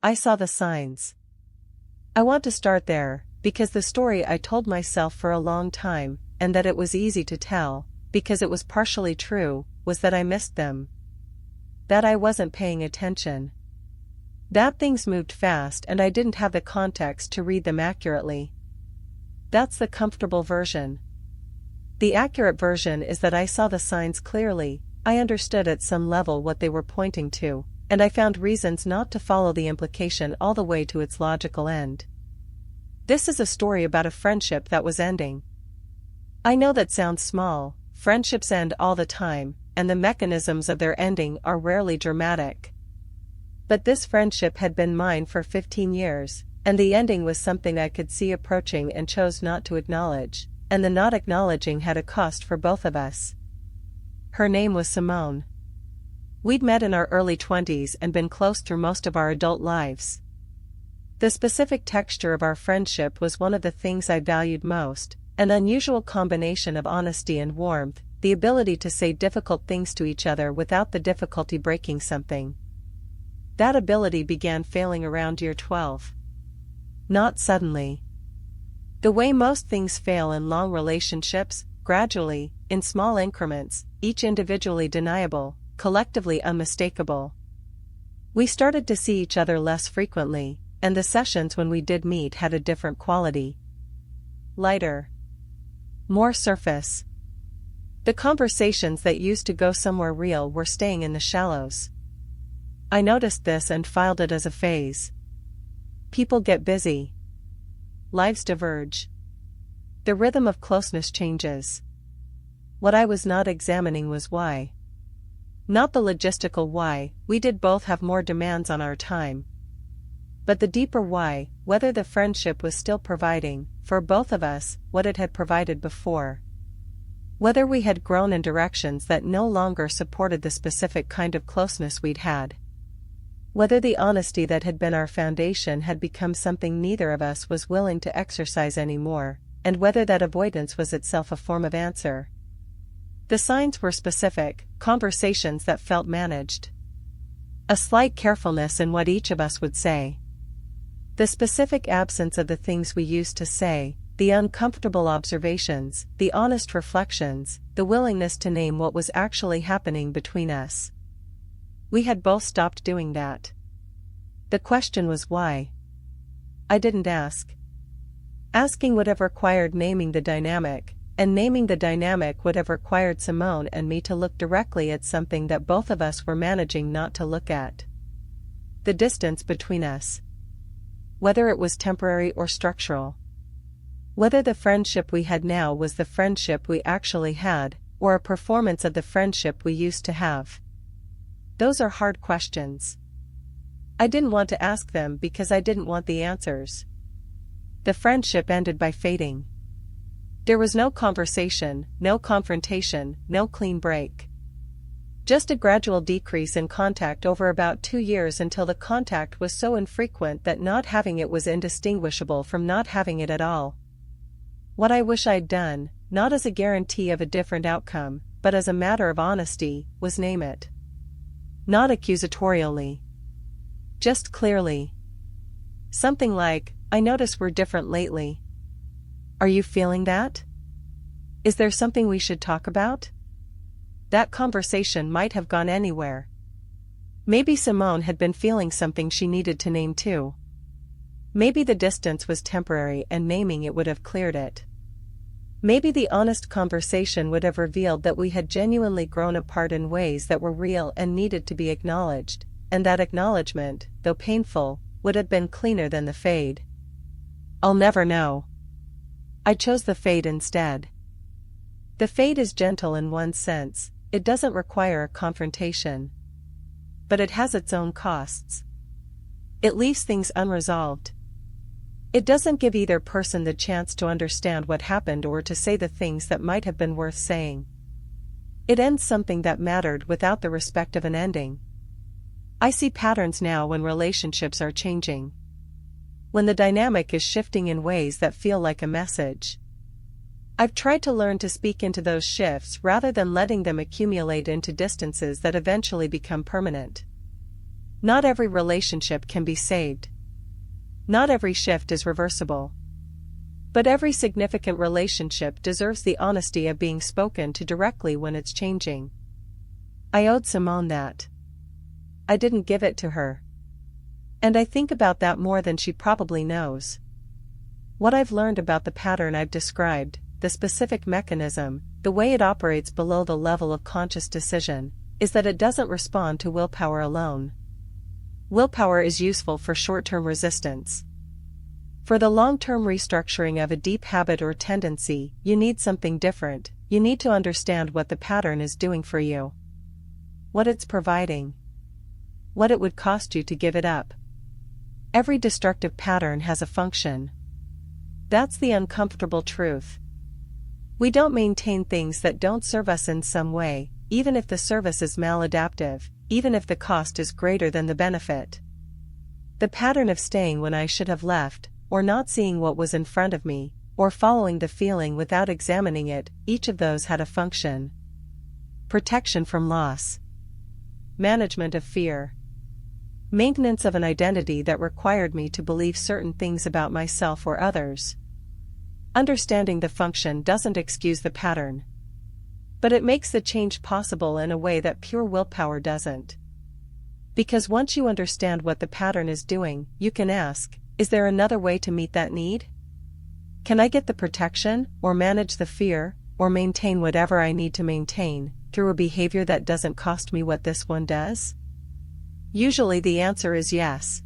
I saw the signs. I want to start there, because the story I told myself for a long time, and that it was easy to tell, because it was partially true, was that I missed them. That I wasn't paying attention. That things moved fast and I didn't have the context to read them accurately. That's the comfortable version. The accurate version is that I saw the signs clearly, I understood at some level what they were pointing to, and I found reasons not to follow the implication all the way to its logical end. This is a story about a friendship that was ending. I know that sounds small, friendships end all the time, and the mechanisms of their ending are rarely dramatic. But this friendship had been mine for 15 years, and the ending was something I could see approaching and chose not to acknowledge, and the not acknowledging had a cost for both of us. Her name was Simone. We'd met in our early 20s and been close through most of our adult lives. The specific texture of our friendship was one of the things I valued most, an unusual combination of honesty and warmth, the ability to say difficult things to each other without the difficulty breaking something. That ability began failing around year 12. Not suddenly. The way most things fail in long relationships, gradually, in small increments, each individually deniable, collectively unmistakable. We started to see each other less frequently, and the sessions when we did meet had a different quality. Lighter. More surface. The conversations that used to go somewhere real were staying in the shallows. I noticed this and filed it as a phase. People get busy. Lives diverge. The rhythm of closeness changes. What I was not examining was why. Not the logistical why, we did both have more demands on our time. But the deeper why, whether the friendship was still providing, for both of us, what it had provided before. Whether we had grown in directions that no longer supported the specific kind of closeness we'd had. Whether the honesty that had been our foundation had become something neither of us was willing to exercise anymore, and whether that avoidance was itself a form of answer. The signs were specific, conversations that felt managed. A slight carefulness in what each of us would say. The specific absence of the things we used to say, the uncomfortable observations, the honest reflections, the willingness to name what was actually happening between us. We had both stopped doing that. The question was why. I didn't ask. Asking would have required naming the dynamic, and naming the dynamic would have required Simone and me to look directly at something that both of us were managing not to look at. The distance between us. Whether it was temporary or structural. Whether the friendship we had now was the friendship we actually had, or a performance of the friendship we used to have. Those are hard questions. I didn't want to ask them because I didn't want the answers. The friendship ended by fading. There was no conversation, no confrontation, no clean break. Just a gradual decrease in contact over about 2 years until the contact was so infrequent that not having it was indistinguishable from not having it at all. What I wish I'd done, not as a guarantee of a different outcome, but as a matter of honesty, was name it. Not accusatorially. Just clearly. Something like, I notice we're different lately. Are you feeling that? Is there something we should talk about? That conversation might have gone anywhere. Maybe Simone had been feeling something she needed to name too. Maybe the distance was temporary and naming it would have cleared it. Maybe the honest conversation would have revealed that we had genuinely grown apart in ways that were real and needed to be acknowledged, and that acknowledgement, though painful, would have been cleaner than the fade. I'll never know. I chose the fade instead. The fade is gentle in one sense, it doesn't require a confrontation. But it has its own costs. It leaves things unresolved. It doesn't give either person the chance to understand what happened or to say the things that might have been worth saying. It ends something that mattered without the respect of an ending. I see patterns now when relationships are changing. When the dynamic is shifting in ways that feel like a message. I've tried to learn to speak into those shifts rather than letting them accumulate into distances that eventually become permanent. Not every relationship can be saved. Not every shift is reversible. But every significant relationship deserves the honesty of being spoken to directly when it's changing. I owed Simone that. I didn't give it to her. And I think about that more than she probably knows. What I've learned about the pattern I've described, the specific mechanism, the way it operates below the level of conscious decision, is that it doesn't respond to willpower alone. Willpower is useful for short-term resistance. For the long-term restructuring of a deep habit or tendency, you need something different. You need to understand what the pattern is doing for you. What it's providing. What it would cost you to give it up. Every destructive pattern has a function. That's the uncomfortable truth. We don't maintain things that don't serve us in some way, even if the service is maladaptive, even if the cost is greater than the benefit. The pattern of staying when I should have left, or not seeing what was in front of me, or following the feeling without examining it, each of those had a function. Protection from loss. Management of fear. Maintenance of an identity that required me to believe certain things about myself or others. Understanding the function doesn't excuse the pattern. But it makes the change possible in a way that pure willpower doesn't. Because once you understand what the pattern is doing, you can ask, is there another way to meet that need? Can I get the protection, or manage the fear, or maintain whatever I need to maintain, through a behavior that doesn't cost me what this one does? Usually the answer is yes.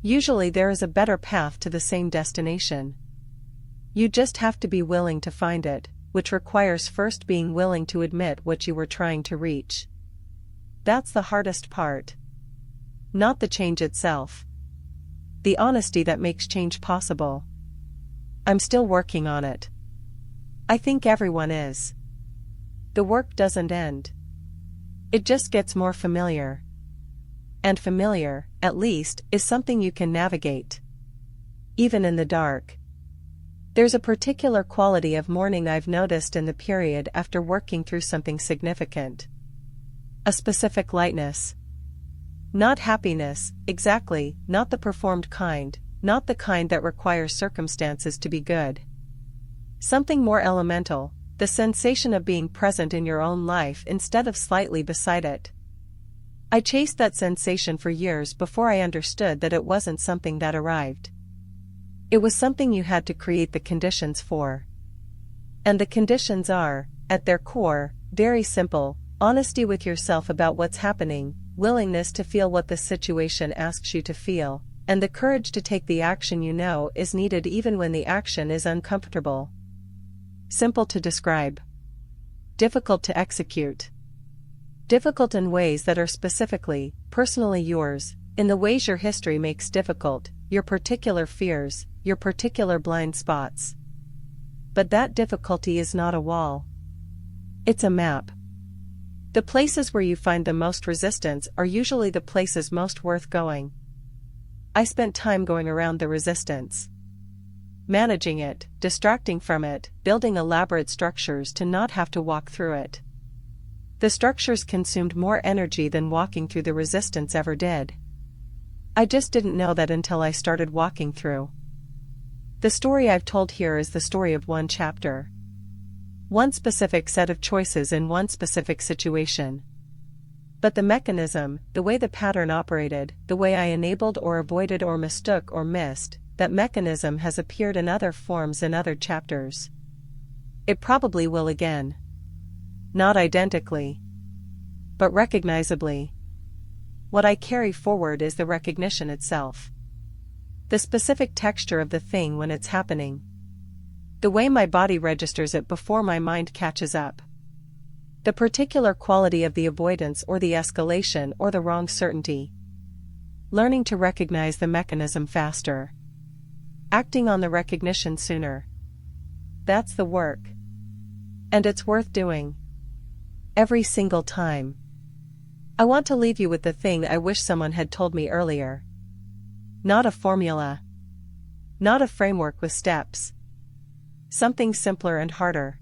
Usually there is a better path to the same destination. You just have to be willing to find it, which requires first being willing to admit what you were trying to reach. That's the hardest part. Not the change itself. The honesty that makes change possible. I'm still working on it. I think everyone is. The work doesn't end. It just gets more familiar. And familiar, at least, is something you can navigate. Even in the dark. There's a particular quality of mourning I've noticed in the period after working through something significant. A specific lightness. Not happiness, exactly, not the performed kind, not the kind that requires circumstances to be good. Something more elemental, the sensation of being present in your own life instead of slightly beside it. I chased that sensation for years before I understood that it wasn't something that arrived. It was something you had to create the conditions for. And the conditions are, at their core, very simple: honesty with yourself about what's happening, willingness to feel what the situation asks you to feel, and the courage to take the action you know is needed even when the action is uncomfortable. Simple to describe. Difficult to execute. Difficult in ways that are specifically, personally yours, in the ways your history makes difficult, your particular fears, your particular blind spots. But that difficulty is not a wall. It's a map. The places where you find the most resistance are usually the places most worth going. I spent time going around the resistance. Managing it, distracting from it, building elaborate structures to not have to walk through it. The structures consumed more energy than walking through the resistance ever did. I just didn't know that until I started walking through. The story I've told here is the story of one chapter. One specific set of choices in one specific situation. But the mechanism, the way the pattern operated, the way I enabled or avoided or mistook or missed, that mechanism has appeared in other forms in other chapters. It probably will again. Not identically. But recognizably. What I carry forward is the recognition itself. The specific texture of the thing when it's happening. The way my body registers it before my mind catches up. The particular quality of the avoidance or the escalation or the wrong certainty. Learning to recognize the mechanism faster. Acting on the recognition sooner. That's the work. And it's worth doing. Every single time. I want to leave you with the thing I wish someone had told me earlier. Not a formula. Not a framework with steps. Something simpler and harder.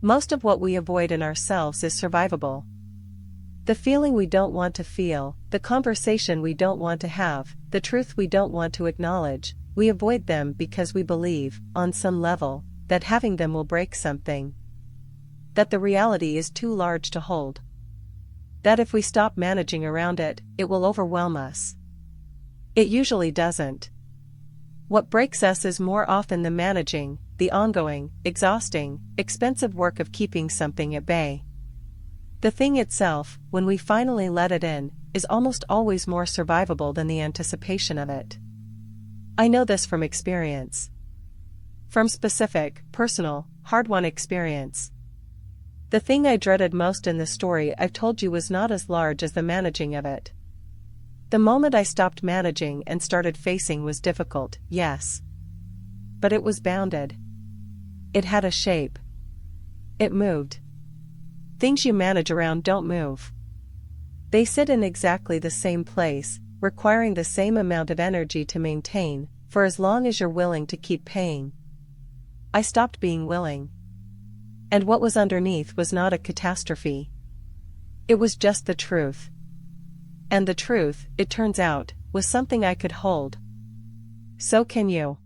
Most of what we avoid in ourselves is survivable. The feeling we don't want to feel, the conversation we don't want to have, the truth we don't want to acknowledge, we avoid them because we believe, on some level, that having them will break something. That the reality is too large to hold. That if we stop managing around it, it will overwhelm us. It usually doesn't. What breaks us is more often the managing, the ongoing, exhausting, expensive work of keeping something at bay. The thing itself, when we finally let it in, is almost always more survivable than the anticipation of it. I know this from experience. From specific, personal, hard-won experience. The thing I dreaded most in the story I've told you was not as large as the managing of it. The moment I stopped managing and started facing was difficult, yes. But it was bounded. It had a shape. It moved. Things you manage around don't move. They sit in exactly the same place, requiring the same amount of energy to maintain, for as long as you're willing to keep paying. I stopped being willing. And what was underneath was not a catastrophe. It was just the truth. And the truth, it turns out, was something I could hold. So can you.